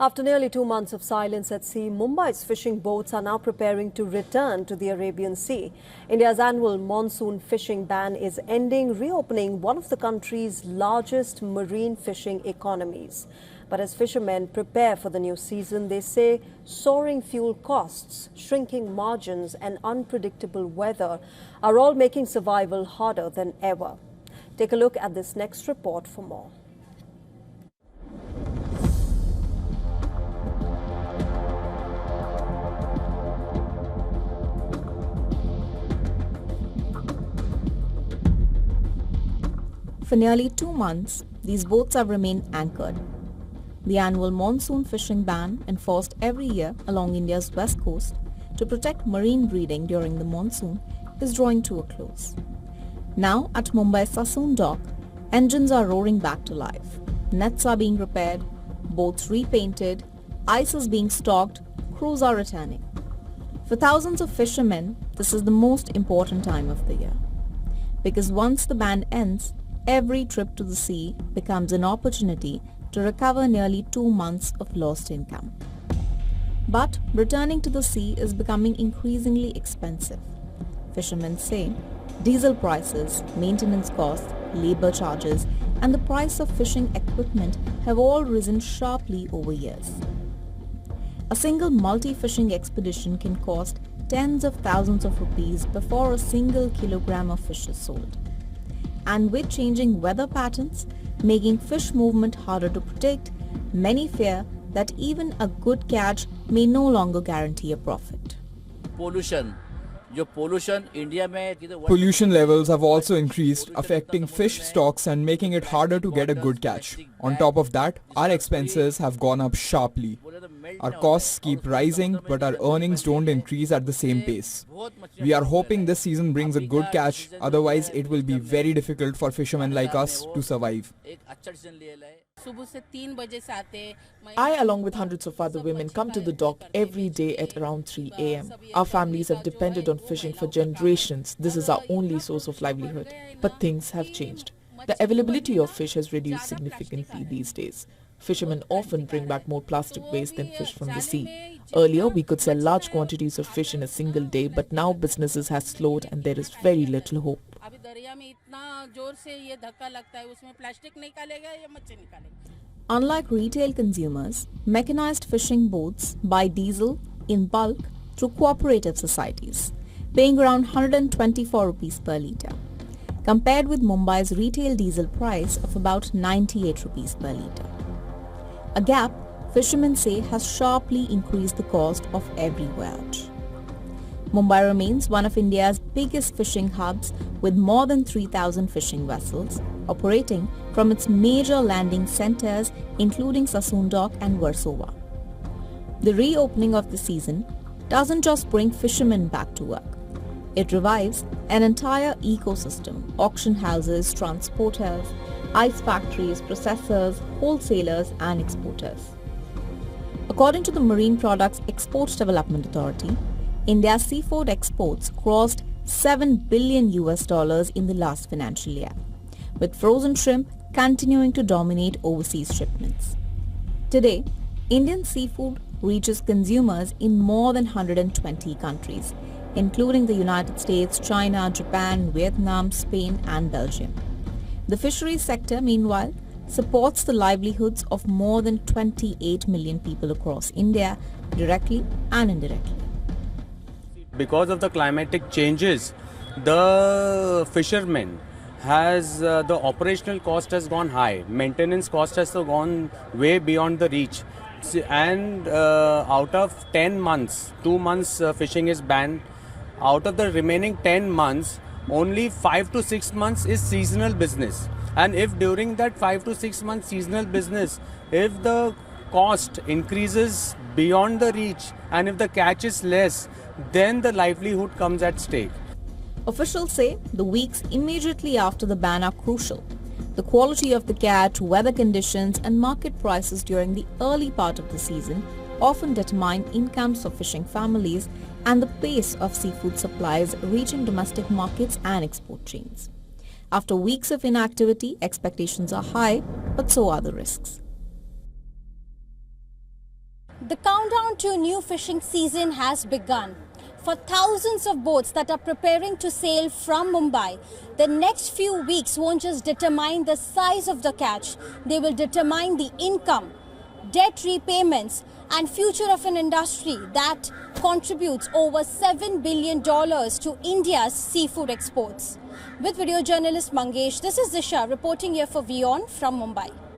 After nearly 2 months of silence at sea, Mumbai's fishing boats are now preparing to return to the Arabian Sea. India's annual monsoon fishing ban is ending, reopening one of the country's largest marine fishing economies. But as fishermen prepare for the new season, they say soaring fuel costs, shrinking margins and unpredictable weather are all making survival harder than ever. Take a look at this next report for more. For nearly 2 months, these boats have remained anchored. The annual monsoon fishing ban, enforced every year along India's west coast to protect marine breeding during the monsoon, is drawing to a close. Now at Mumbai's Monsoon dock, engines are roaring back to life. Nets are being repaired, boats repainted, ice is being stocked, crews are returning. For thousands of fishermen, this is the most important time of the year. Because once the ban ends, every trip to the sea becomes an opportunity to recover nearly 2 months of lost income. But returning to the sea is becoming increasingly expensive. Fishermen say diesel prices, maintenance costs, labor charges, and the price of fishing equipment have all risen sharply over years. A single multi-fishing expedition can cost tens of thousands of rupees before a single kilogram of fish is sold. And with changing weather patterns making fish movement harder to predict, many fear that even a good catch may no longer guarantee a profit. Pollution levels have also increased, affecting fish stocks and making it harder to get a good catch. On top of that, our expenses have gone up sharply. Our costs keep rising, but our earnings don't increase at the same pace. We are hoping this season brings a good catch, otherwise it will be very difficult for fishermen like us to survive. I, along with hundreds of other women, come to the dock every day at around 3 a.m. Our families have depended on fishing for generations. This is our only source of livelihood. But things have changed. The availability of fish has reduced significantly these days. Fishermen often bring back more plastic waste than fish from the sea. Earlier, we could sell large quantities of fish in a single day, but now businesses have slowed and there is very little hope. Unlike retail consumers, mechanized fishing boats buy diesel in bulk through cooperative societies, paying around 124 rupees per litre, compared with Mumbai's retail diesel price of about 98 rupees per litre. A gap, fishermen say, has sharply increased the cost of every voyage. Mumbai remains one of India's biggest fishing hubs with more than 3,000 fishing vessels operating from its major landing centers including Monsoon dock and Versova. The reopening of the season doesn't just bring fishermen back to work. It revives an entire ecosystem: auction houses, transporters, ice factories, processors, wholesalers and exporters. According to the Marine Products Export Development Authority, India's seafood exports crossed $7 billion in the last financial year, with frozen shrimp continuing to dominate overseas shipments. Today, Indian seafood reaches consumers in more than 120 countries, including the United States, China, Japan, Vietnam, Spain and Belgium. The fisheries sector, meanwhile, supports the livelihoods of more than 28 million people across India, directly and indirectly. Because of the climatic changes, the fishermen has the operational cost has gone high. Maintenance cost has gone way beyond the reach. And out of 10 months, 2 months fishing is banned. Out of the remaining 10 months, only 5 to 6 months is seasonal business. And if during that 5 to 6 months seasonal business, if the cost increases beyond the reach and if the catch is less, then the livelihood comes at stake. Officials say the weeks immediately after the ban are crucial. The quality of the catch, weather conditions and market prices during the early part of the season often determine incomes of fishing families and the pace of seafood supplies reaching domestic markets and export chains. After weeks of inactivity, expectations are high, but so are the risks. The countdown to a new fishing season has begun. For thousands of boats that are preparing to sail from Mumbai, the next few weeks won't just determine the size of the catch, they will determine the income, debt repayments and future of an industry that contributes over $7 billion to India's seafood exports. With video journalist Mangesh, this is Disha reporting here for WION from Mumbai.